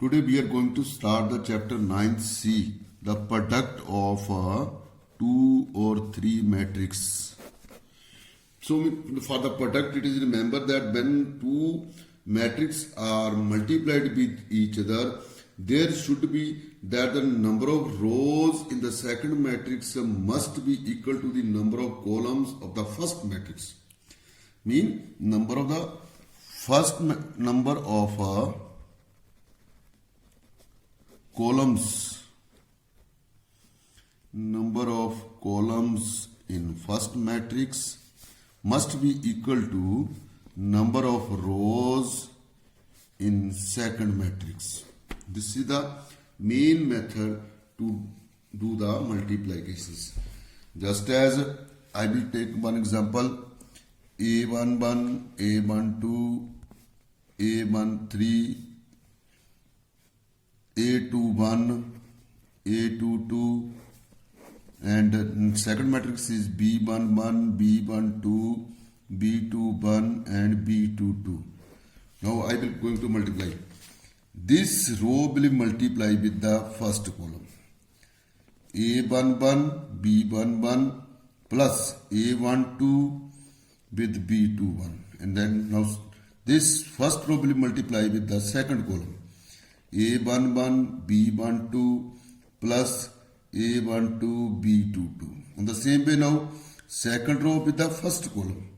Today we are going to start the chapter 9C, the product of a 2 or 3 matrix. So for the product, it is remember that when two matrices are multiplied with each other, there should be that the number of rows in the second matrix must be equal to the number of columns of the first matrix. Mean number of the first number of number of columns in first matrix must be equal to number of rows in second matrix. This is the main method to do the multiplications. Just as I will take one example, A11, A12, A13, A21, A22, and second matrix is B11, B12, B21 and B22. Now I will going to multiply. This row will multiply with the first column. A11, B11 plus A12 with B21. And then now this first row will multiply with the second column. A11, B12 plus A12, B22. On the same way now, second row with the first column.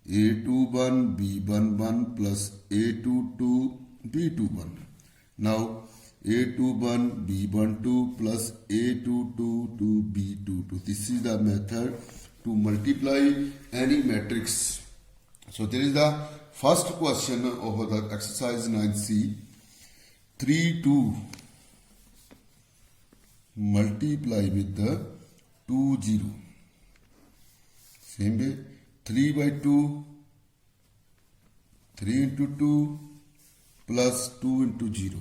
A21, B11 plus A22, B21. Now A21, B12 plus A22 to B22. This is the method to multiply any matrix. So there is the first question of the exercise 9C. 3, 2 multiply with the 2, 0. Same way, 3 by 2, 3 into 2 plus 2 into 0.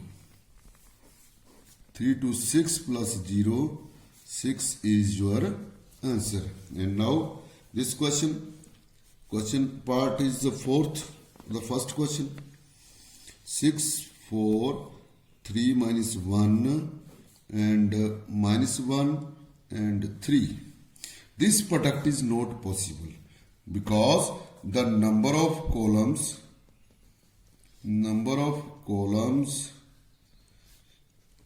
3 to 6 plus 0, 6 is your answer. And now this question part is the first question. 6, 4, 3 minus 1 and minus 1 and 3. This product is not possible because the number of columns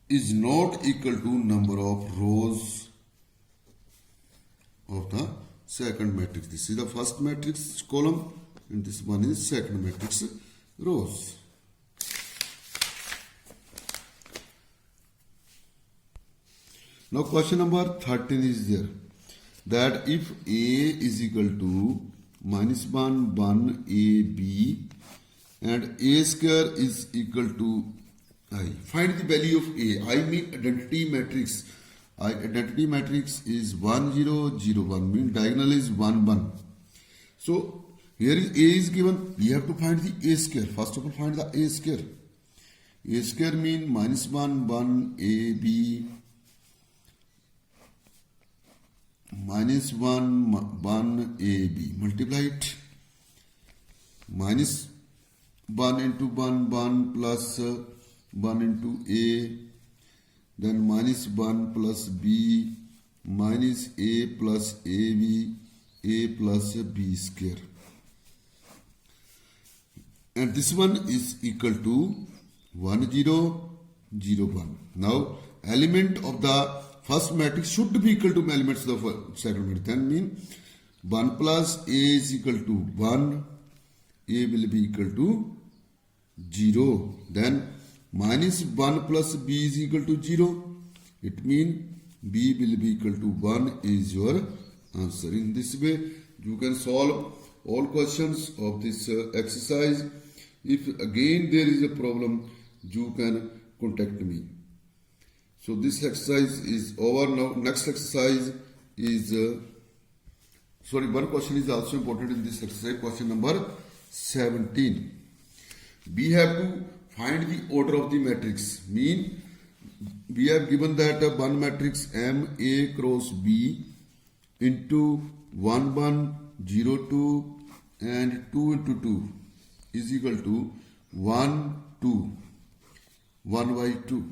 is not equal to number of rows of the second matrix. This is the first matrix column and this one is second matrix rows. Now question number 13 is there, that if A is equal to minus 1, 1, A, B and A square is equal to I. Find the value of A. I mean identity matrix. Identity matrix is 1, 0, 0, 1. Mean diagonal is 1, 1. So here is A is given. We have to find the A square. First of all find the A square. A square mean minus 1, 1, A, B. Minus 1, 1, A, B. Multiply it. Minus 1 into 1, 1 plus 1 into A. Then minus 1 plus B. Minus A plus AB. A plus B square. And this one is equal to 1, 0, 0, 1. Now element of the first matrix should be equal to elements of the second matrix. Then mean 1 plus A is equal to 1. A will be equal to 0. Then minus 1 plus B is equal to 0. It means B will be equal to 1 is your answer. In this way, you can solve all questions of this exercise. If again there is a problem, you can contact me. So this exercise is over now. Next exercise is, one question is also important in this exercise. Question number 17. We have to find the order of the matrix. Mean we have given that one matrix M A cross B into 1, 1, 0, 2 and 2 into 2 is equal to 1, 2. 1 by 2.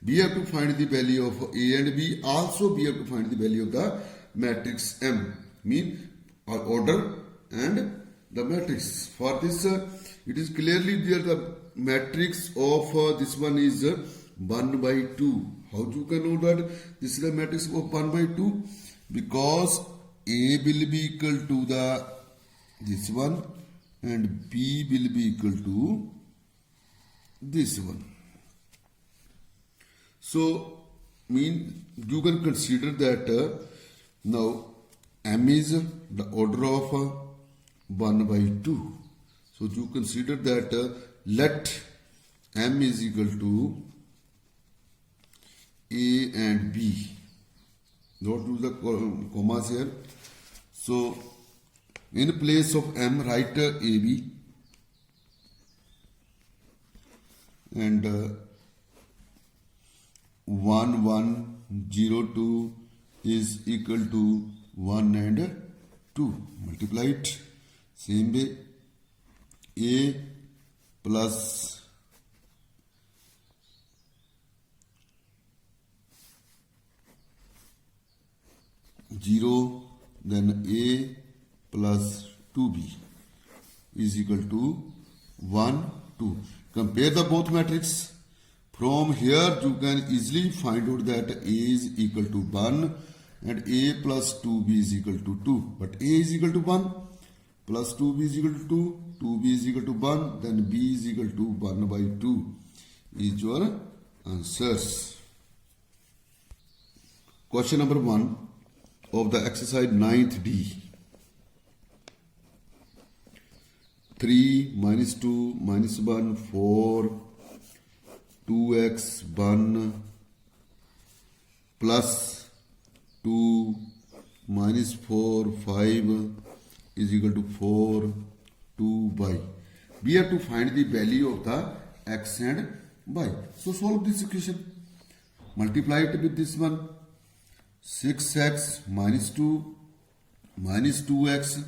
We have to find the value of A and B. Also, we have to find the value of the matrix M. Mean order and the matrix. For this, it is clearly there the matrix of this one is 1 by 2. How you can know that this is the matrix of 1 by 2? Because A will be equal to the this one and B will be equal to this one. So, mean you can consider that now M is the order of 1 by 2. So, you consider that let M is equal to A and B. Don't use the commas here. So, in place of M, write AB and 1102 is equal to 1 and 2. Multiply it. Same way, A plus 0, then A plus 2B is equal to 1, 2. Compare the both matrix. From here you can easily find out that A is equal to 1 and A plus 2B is equal to 2. But A is equal to 1 plus 2B is equal to 2, 2B is equal to 1, then B is equal to 1 by 2 is your answers. Question number 1 of the exercise 9th D. 3 minus 2 minus 1 4 2x 1 plus 2 minus 4 5 is equal to 4 2 by. We have to find the value of the x and y. So solve this equation. Multiply it with this one. 6x minus 2 minus 2x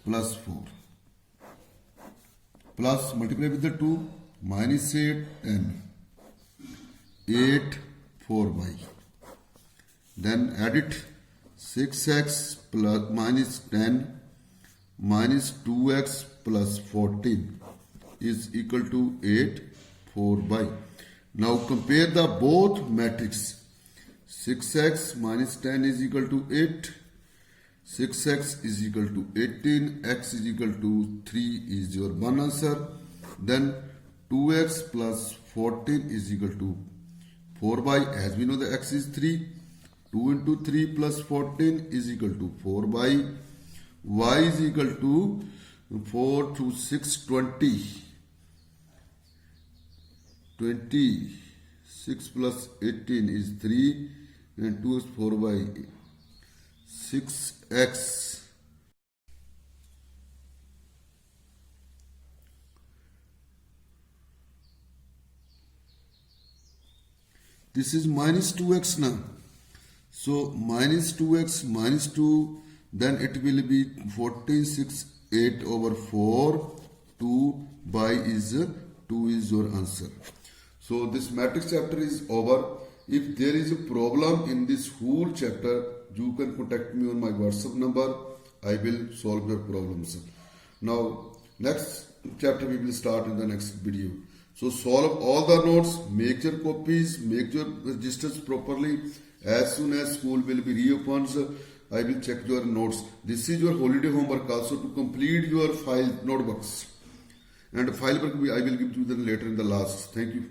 plus 4 plus multiply with the 2 minus 8 10 8 4y. Then add it 6x plus minus 10 minus 2x plus 14 is equal to 8 4y. Now compare the both matrix. 6x minus 10 is equal to 8. 6x is equal to 18. X is equal to 3 is your one answer. Then 2x plus 14 is equal to 4y. As we know the x is 3. 2 into 3 plus 14 is equal to 4y. Y is equal to 4 to 6 20. 6 plus 18 is 3 and 2 is 4y. 6x this is minus 2x now. So minus 2x minus 2, then it will be 14 6 8 over 4 2 by is 2 is your answer. So this matrix chapter is over. If there is a problem in this whole chapter, you can contact me on my WhatsApp number. I will solve your problems. Now next chapter we will start in the next video. So solve all the notes, make your copies, make your registers properly. As soon as school will be reopened, I will check your notes. This is your holiday homework also to complete your file notebooks. And file work I will give to you later in the last. Thank you.